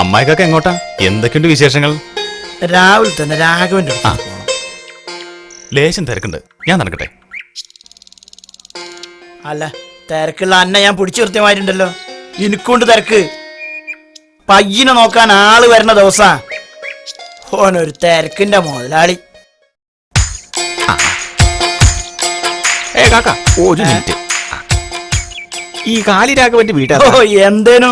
അമ്മായിക്കൊക്കെ എങ്ങോട്ടാ? എന്തൊക്കെയുണ്ട് വിശേഷങ്ങൾ? രാവിലെ തന്നെ രാഘവന്റെ ലേശം തിരക്കുണ്ട്, ഞാൻ നടക്കട്ടെ. അല്ല, തിരക്കുള്ള അന്ന ഞാൻ പിടിച്ചു നിർത്തിയമായിട്ടുണ്ടല്ലോ. എനിക്കൊണ്ട് തിരക്ക്. പയ്യനെ നോക്കാൻ ആള് വരുന്ന ദിവസാ ഓനൊരു തിരക്കിന്റെ മുതലാളി. കാക്ക ഒരു മിനിറ്റ്. ഈ കാളിരാഘവന്റെ വീട് എന്തേനു?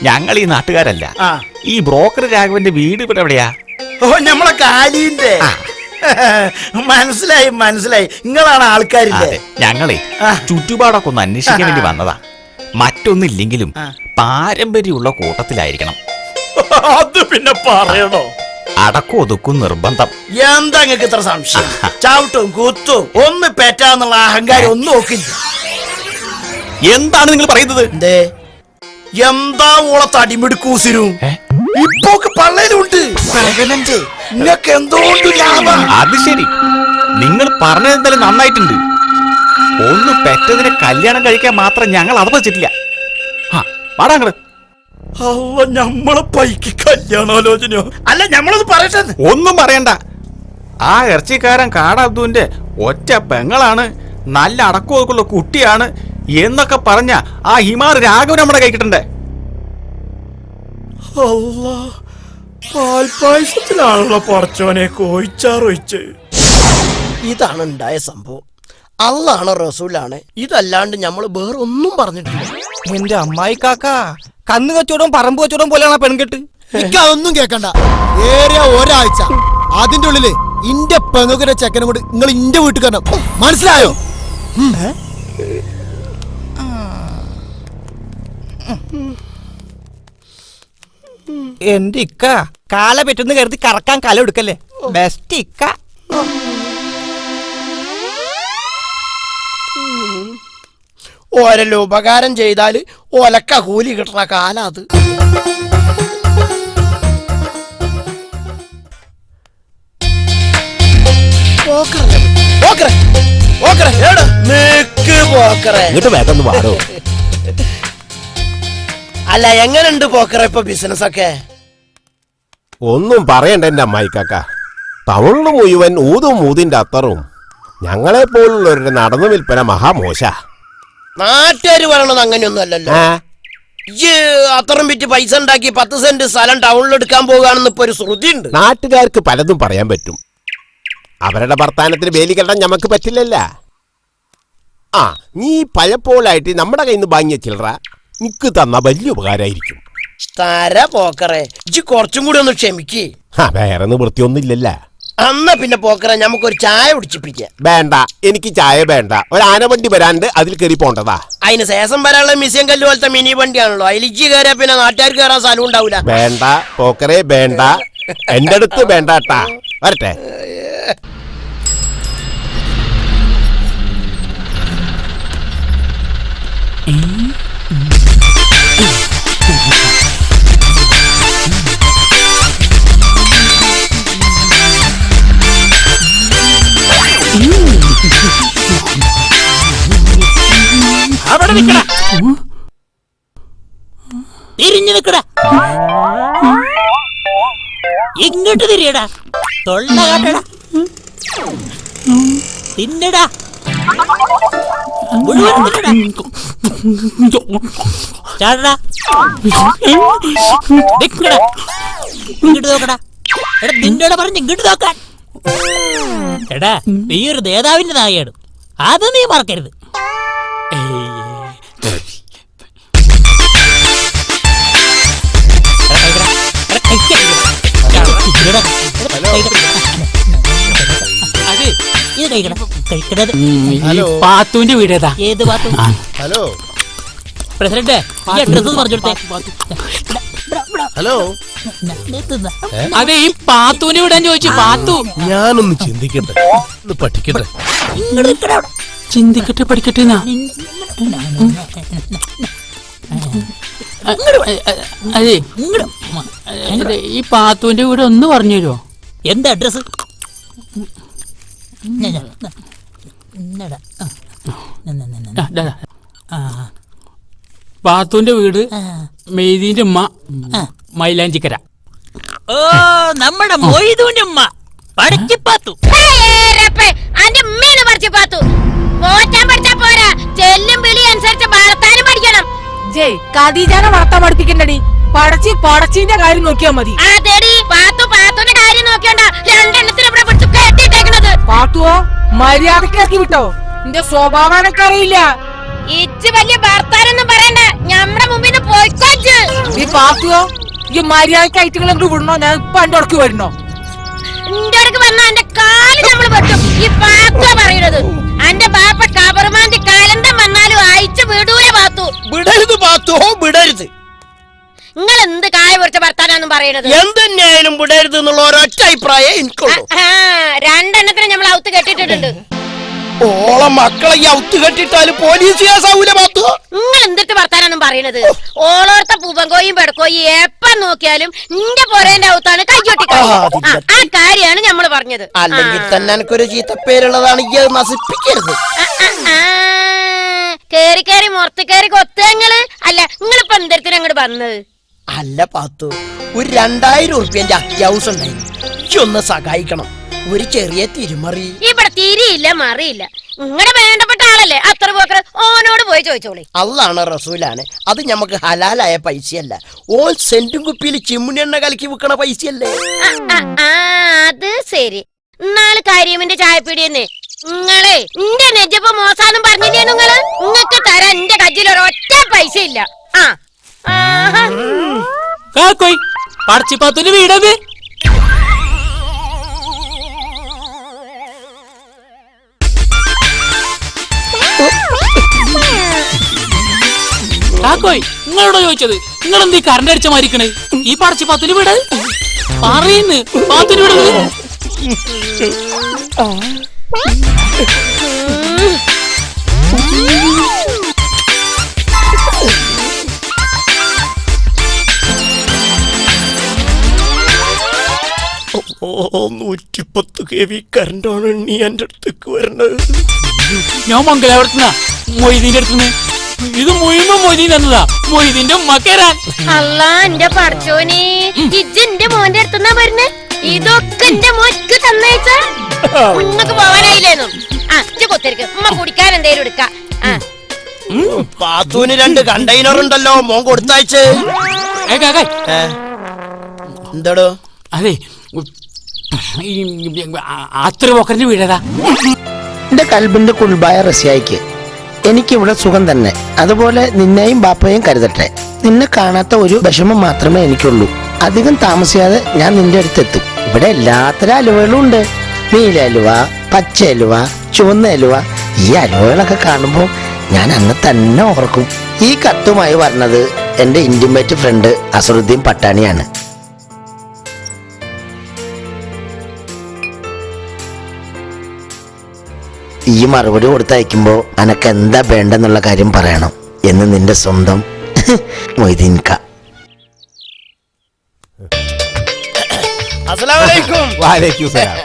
ഞങ്ങൾ ഈ നാട്ടുകാരല്ല. ഈ ബ്രോക്കർ രാഘവന്റെ വീട് ഇവിടെ എവിടെയാ? നമ്മളെ കാലിന്റെ. മനസ്സിലായി മനസ്സിലായി, നിങ്ങളാണ് ആൾക്കാരില്ലേ? ഞങ്ങളെ ചുറ്റുപാടൊക്കെ ഒന്ന് അന്വേഷിക്കാൻ വേണ്ടി വന്നതാ. മറ്റൊന്നില്ലെങ്കിലും പാരമ്പര്യമുള്ള കൂട്ടത്തിലായിരിക്കണം. അത് പിന്നെ പറയണോ? അടക്കം ഒതുക്കും നിർബന്ധം. എന്താ നിങ്ങൾക്ക് ഇത്ര സംശയം? ചവിട്ടും കുത്തും ഒന്ന് പെറ്റാന്നുള്ള അഹങ്കാരം ഒന്നും നോക്കില്ല. എന്താണ് നിങ്ങൾ പറയുന്നത്? എന്തേ? എന്താ ഓളെ തടിമിടുക്കൂസിരും ഇപ്പൊക്കെ പള്ളയിലുണ്ട്. നിങ്ങൾക്ക് എന്തുകൊണ്ട് ലാഭം? അത് ശരി, നിങ്ങൾ പറഞ്ഞതെന്തായാലും നന്നായിട്ടുണ്ട്. ഒന്ന് പെറ്റതിനെ കല്യാണം കഴിക്കാൻ മാത്രം ഞങ്ങൾ അത് വെച്ചിട്ടില്ല. പാടാങ്ങള് നമ്മളെ പൈക്ക് കല്യാണാലോചനയോ? അല്ല, ഞമ്മളത് പറയട്ടെ. ഒന്നും പറയണ്ട. ആ ഇറച്ചിക്കാരൻ കാടബ്ദുവിന്റെ ഒറ്റ പെങ്ങളാണ്, നല്ല അടക്കമൊക്കെയുള്ള കുട്ടിയാണ് എന്നൊക്കെ പറഞ്ഞ ആ ഹിമാർ രാഘവൻ നമ്മുടെ കൈ കിട്ടണ്ടേ? പാൽപായസത്തിലാണല്ലോ പറച്ചോനെ കോയിച്ചാറൊഴിച്ച്. ഇതാണ് ഉണ്ടായ സംഭവം. അള്ളാണ് റസൂലാണ്, ഇതല്ലാണ്ട് നമ്മൾ വേറെ ഒന്നും പറഞ്ഞിട്ടില്ല. എന്റെ അമ്മായി കാക്ക, കന്ന് കച്ചവടവും പറമ്പ് കച്ചവടവും പോലെയാണ് പെൺകെട്ട്. എനിക്ക് അതൊന്നും കേക്കണ്ട. ഏറിയ ഒരാഴ്ച അതിന്റെ ഉള്ളില് ഇന്റെ പെങ്ങുകിന്റെ ചെക്കനും കൂടി നിങ്ങൾ ഇന്റെ വീട്ടിൽ കണ്ടോ? മനസ്സിലായോ? എന്റെ ഇക്ക കാല പെട്ടെന്ന് കരുതി കറക്കാൻ കല എടുക്കല്ലേ. ബെസ്റ്റ് ഇക്ക. ഓരല്ലോ ഉപകാരം ചെയ്താല് ഒലക്ക കൂലി കിട്ടണ കാലം അത്. അല്ല, എങ്ങനെയുണ്ട് പോക്കറ ഇപ്പൊ ബിസിനസ് ഒക്കെ? ഒന്നും പറയണ്ട എന്റെ അമ്മായിക്കാക്ക. ടൗണില് മുഴുവൻ ഊതും ഊതിന്റെ അത്തറും. ഞങ്ങളെ പോലുള്ളവരുടെ നടന്നു വിൽപ്പന മഹാമോശ. നാട്ടുകാര് പറയണത് അങ്ങനെയൊന്നും അല്ലല്ലോ. അത്തറും വിറ്റ് പൈസ ഉണ്ടാക്കി 10 സെന്റ് സ്ഥലം ടൗണിൽ എടുക്കാൻ പോകാണെന്ന് ഇപ്പൊ ഒരു ശ്രുതി ഉണ്ട്. നാട്ടുകാർക്ക് പലതും പറയാൻ പറ്റും. അവരുടെ വർത്താനത്തിന് വേലി കെട്ടാൻ ഞമ്മക്ക് പറ്റില്ലല്ല. നീ പലപ്പോഴായിട്ട് നമ്മുടെ കയ്യിൽ നിന്ന് വാങ്ങിയ ചില്ലറ നിക്ക് തന്ന വലിയ ഉപകാരമായിരിക്കും. തര പോക്കറെ, ഇജ്ജ് കുറച്ചും കൂടി ഒന്ന് ക്ഷമിക്കേ. വേറെ നിവൃത്തിയൊന്നുമില്ലല്ല. അന്നാ പിന്നെ പോക്കറെ നമുക്കൊരു ചായ കുടിച്ചിപ്പിക്കാം. വേണ്ട, എനിക്ക് ചായ വേണ്ട. ഒരു ആനവണ്ടി വരാണ്ട് അതിൽ കയറി പോണ്ടതാ. അതിന് ശേഷം വരാനുള്ള മിസിയം കല്ല് പോലത്തെ മിനി വണ്ടിയാണല്ലോ. അതിൽ ഇജ്ജ് കയറിയാ പിന്നെ നാട്ടുകാർക്ക് കയറാൻ സ്ഥലം ഉണ്ടാവൂല. വേണ്ട പോക്കറെ, വേണ്ട. എന്റെ അടുത്ത് വേണ്ടാട്ടാ. വരട്ടെ. അവിടെ നിക്കടാ, തിരിഞ്ഞു നിക്കടാ, ഇങ്ങോട്ട് തിരിയടാ, തൊള്ള കാട്ടടാ, തിന്നടാ, മുഴുവൻ തിന്നടാ, ചാടടാ, നിക്കടാ, ഇങ്ങോട്ട് നോക്കടാ. എടാ നിന്നോട് പറഞ്ഞ് ഇങ്ങോട്ട് നോക്കാൻ. എടാ, നീ ഒരു നേതാവിന്റെ നായയാണ്, അത് നീ മറക്കരുത്. പാത്തുവിന്റെ വീട് ഏതാ? ഏത് പാത്തു? ഹലോ പ്രസിഡന്റ്, ഈ അഡ്രസ് പറഞ്ഞോട്ടെ. ഹലോ, അതെ, ഈ പാത്തുവിന്റെ വീടാൻ ചോദിച്ചു. പാത്തു, ഞാനൊന്ന് ചിന്തിക്കട്ടെ, ഒന്ന് പഠിക്കട്ടെ. ചിന്തിക്കട്ടെ പഠിക്കട്ടെ. അതെ, ഈ പാത്തുവിന്റെ വീട് ഒന്ന് പറഞ്ഞു തരുമോ? എന്താ അഡ്രസ്? പാത്തുവിന്റെ വീട് മെയ്തീന്റെ ഉമ്മ മൈലാഞ്ചിക്കര. ഓ നമ്മുടെ മൊയ്തൂന്റെ ഉമ്മ പടച്ചിപ്പാത്തു. അന്റെ ഉമ്മേനെ പറിച്ചിപ്പാത്തു. പോറ്റാൻ പഠിച്ചാ പോരാ, ചെല്ലും വിളി അനുസരിച്ച് വളർത്താനും പഠിക്കണം. ജയ് ഖദീജാനെ വളർത്താൻ പഠിപ്പിക്കണ്ടടി, പടച്ചിന്റെ കാര്യം നോക്കിയാ മതി. അതെടി പാത്തുന്റെ കാര്യം നോക്കിയോണ്ടാ രണ്ടെണ്ണത്തിന് ഇവിടെ പിടിച്ചു കെട്ടിട്ടേക്കണത്. പാത്തുവോ മര്യാദക്കാക്കി വിട്ടോ, നിന്റെ സ്വഭാവം എനിക്കറിയില്ല. ഇച്ച് വലിയ ഭർത്താനൊന്നും പറയണ്ട, ഞമ്മടെ മുമ്പിൽ നിന്ന് പോയിക്കോച്ച്. നീ പാത്തുവോ ഈ മര്യാദക്ക് ഐറ്റങ്ങൾ അങ്ങോട്ട് വിടണോ, ഞാൻ ഇപ്പൊ എന്റെ അടുക്ക് വരണോ? എന്റെ അടുക്ക് വന്ന എന്റെ കാല് നമ്മള് വെട്ടും. ഈ പാത്തുവാ പറയണത്. എന്റെ ബാപ്പ കബർമാന്റെ കാലന്തം വന്നാലും അയച്ചു വിടൂല പാത്തു. വിടരുത് പാത്തോ, വിടരുത്. നിങ്ങൾ എന്ത് കായ പൊറിച്ച ഭർത്താനാന്നും പറയണത്? എന്തെന്നെയായാലും വിടരുത് എന്നുള്ള ഒരൊറ്റ അഭിപ്രായം എനിക്കുള്ളൂ. രണ്ടെണ്ണത്തിന് നമ്മൾ ഔത്ത് കെട്ടിട്ടിട്ടുണ്ട്. ഓളെ മക്കളെ ഈ ഔത്ത് കെട്ടിട്ടാല് പോലീസ് കേസാവൂല പാത്തോ. നിങ്ങൾ എന്തിട്ട് ഭർത്താനാന്നും പറയണത്? ഓളോർത്ത പൂവങ്കോയും പെടക്കോയും എപ്പ നോക്കിയാലും നിന്റെ പൊരേന്റെ ഔത്താണ് കൈയൊട്ടിക്കളി. ആ കാര്യമാണ് നമ്മള് പറഞ്ഞത്. അല്ലെങ്കിൽ തന്നെ എനിക്കൊരു ചീത്തപ്പേരുള്ളതാണ് ഈ നശിപ്പിക്കരുത്. കേറി കേറി മുറത്ത് കേറി കൊത്തങ്ങള്. അല്ല നിങ്ങളിപ്പോ എന്തെടുത്തിന് അങ്ങോട്ട് വന്നത്? അല്ല പാത്തു, ഒരു 2000 ഉറുപ്പ്യന്റെ അത്യാവശ്യം ഉണ്ടായിരുന്നു. ഒന്ന് സഹായിക്കണം, ഒരു ചെറിയ തിരുമറി. ഇവിടെ തിരിയില്ല മറിയില്ല. നിങ്ങളുടെ വേണ്ടപ്പെട്ട ആളല്ലേ അത്ര പോക്കർ, ഓനോട് പോയി ചോദിച്ചോളി. അള്ളാണ് റസൂലാണ്. അത് ഞമ്മക്ക് ഹലാലായ പൈസയല്ല, ഓൾ സെന്റും കുപ്പിയിൽ ചിമ്മിണി എണ്ണ കലക്കി വിൽക്കണ പൈസയല്ലേ. അത് ശരി. എന്നാല് കരിയമിന്റെ ചായപ്പീടിയെന്നേ നിങ്ങളെ എന്റെ നെജപ്പ് മോശാന്നും പറഞ്ഞില്ലേ? നിങ്ങൾക്ക് തരാൻ എന്റെ കജ്ജിൽ ഒരൊറ്റ പൈസ ഇല്ല. കാക്കോയ് പടച്ചിപ്പാത്തുന്റെ വീടത്. കാക്കോയ് നിങ്ങളോട് ചോദിച്ചത്, നിങ്ങൾ എന്ത് കറണ്ട് അടിച്ച മാരിക്കണേ? ഈ പടച്ചിപ്പാത്തുന്റെ വീട് പറയുന്നു, പാത്തുന്റെ വീട്. ഓ 110 kV കറണ്ടാണ് നീ എന്റെ അടുത്തേക്ക് വരണത്. ഞാൻ മംഗലാപുരത്തുനിന്നാ, മൊയ്തീന്റെ അടുത്തുനിന്ന്. ഇത് മുഴുവൻ മൊയ്തീൻ എന്നതാ, മൊയ്തീന്റെ ഉമ്മക്കേരാൻ. അല്ല എന്റെ പടച്ചോനെ, ഇജ്ജെന്റെ മോന്റെ അടുത്തുനിന്നാ വരുന്നേ? ഇതൊക്കെ എന്റെ മോക്ക് തന്നേച്ച. നിങ്ങൾക്ക് പോവാനായില്ലേന്നു? കൊത്തിരിക്ക ഉമ്മ കുടിക്കാൻ എന്തേലും എടുക്കാം. പാത്തൂന് 2 കണ്ടെയ്നർ ഉണ്ടല്ലോ, മോൻ കൊടുത്തയച്ച്. എന്താടോ? അതെ, അത്ര പോക്കറിന്റെ വീടേതാ? എന്റെ കൽബിന്റെ കുൾബായ റസിയായിക്ക് എനിക്കിവിടെ സുഖം തന്നെ. അതുപോലെ നിന്നെയും ബാപ്പയും കരുതട്ടെ. നിന്നെ കാണാത്ത ഒരു വിഷമം മാത്രമേ എനിക്കുള്ളൂ. അധികം താമസിയാതെ ഞാൻ നിന്റെ അടുത്തെത്തും. ഇവിടെ എല്ലാത്തരം അലുവകളും ഉണ്ട്. നീല അലുവ, പച്ച അലുവ, ചുവന്ന അലുവ. ഈ അലുവകളൊക്കെ കാണുമ്പോൾ ഞാൻ അന്ന് തന്നെ ഓർക്കും. ഈ കത്തുമായി പറഞ്ഞത് എന്റെ ഇന്റിമേറ്റ് ഫ്രണ്ട് അസറുദ്ദീൻ പട്ടാണിയാണ്. ഈ മറുപടി കൊടുത്തയക്കുമ്പോ അനക്ക് എന്താ വേണ്ടെന്നുള്ള കാര്യം പറയണം എന്ന് നിന്റെ സ്വന്തം മൊയ്തീൻക. അസ്സലാമലൈക്കും. വാലേക്കും സലാം.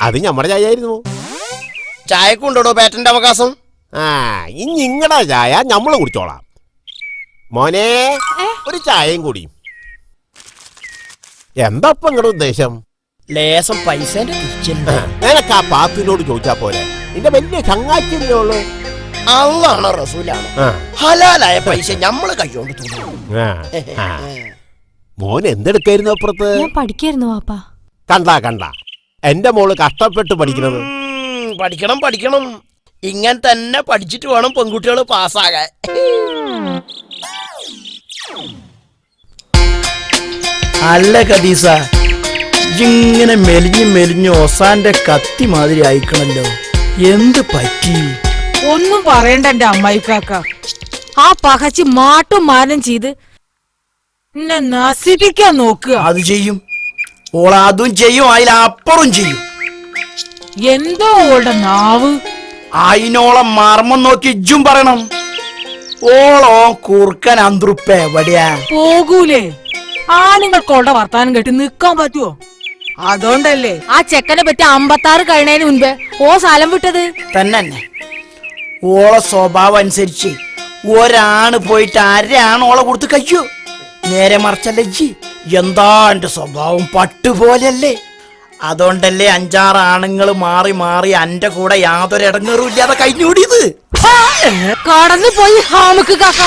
അത് നമ്മുടെ ചായ ആയിരുന്നു. ചായക്കുണ്ടോ പേറ്റന്റ് അവകാശം? ഇനി നിങ്ങളുടെ ചായ നമ്മള് കുടിച്ചോളാം. മോനെ ഒരു ചായയും കൂടി. എന്താ ഇപ്പൊ നിങ്ങളുടെ ഉദ്ദേശം? ലേസം പൈസേന്റെ നിനക്ക് ആ പാത്തിനോട് ചോദിച്ചാ പോലെ, നിന്റെ വലിയ ചങ്ങാച്ചില്ലേ ഉള്ളു. അള്ളാണ് റസൂലാണ്. ഹലാലായ പൈസ ഞമ്മള് കൈകൊണ്ട് തൂങ്ങും. മോൻ എന്തെടുക്കായിരുന്നു അപ്പുറത്ത്? ഞാൻ പഠിക്കായിരുന്നു വാപ്പാ. കണ്ട എന്റെ മോള് കഷ്ടപ്പെട്ട് പഠിക്കുന്നത്. പഠിക്കണം. ഇങ്ങനെ തന്നെ പഠിച്ചിട്ട് വേണം പെൺകുട്ടികൾ പാസ്സാകാൻ. അല്ല ഖദീസ, ഇങ്ങനെ മെലിഞ്ഞ് ഒസാന്റെ കത്തി മാതിരി അയക്കണല്ലോ. എന്ത് പറ്റി? ഒന്നും പറയണ്ട എന്റെ അമ്മായിക്കാക്ക. ആ പകച്ച് മാട്ടും മാനം ചെയ്ത് എന്നെ നശിപ്പിക്കാൻ നോക്കുക. അത് ചെയ്യും, ഓൾ അതും ചെയ്യും, അതിലപ്പുറം ചെയ്യും. എന്തോ ഓളുടെ നാവ്. അതിനോളം മർമ്മം നോക്കി ഇജ്ജും പറയണം. ഓളോ കുറുക്കൻ അന്തൃപ്പ എവിടെയാ? പോകൂലേ? ആണുങ്ങൾക്ക് ഓളുടെ വർത്താനം കേട്ട് നിക്കാൻ പറ്റുമോ? അതുകൊണ്ടല്ലേ ആ ചെക്കനെ പറ്റി 56 കഴിഞ്ഞതിന് മുൻപേ ഓ സ്ഥലം വിട്ടത്. തന്നെ ഓളെ സ്വഭാവം അനുസരിച്ച് ഒരാണ് പോയിട്ട് ആരാണ് ഓളെ കൊടുത്ത് കഴിയൂ. നേരെ മറിച്ചല്ലേ ജി, എന്താ എന്റെ സ്വഭാവം പട്ടുപോലല്ലേ. അതുകൊണ്ടല്ലേ 5-6 ആണുങ്ങൾ മാറി മാറി എന്റെ കൂടെ യാതൊരു ഇടങ്ങേറും ഇല്ലാതെ കഴിഞ്ഞുകൂടിയത്. കടന്നു പോയി ഹാമുക്ക് കാക്ക.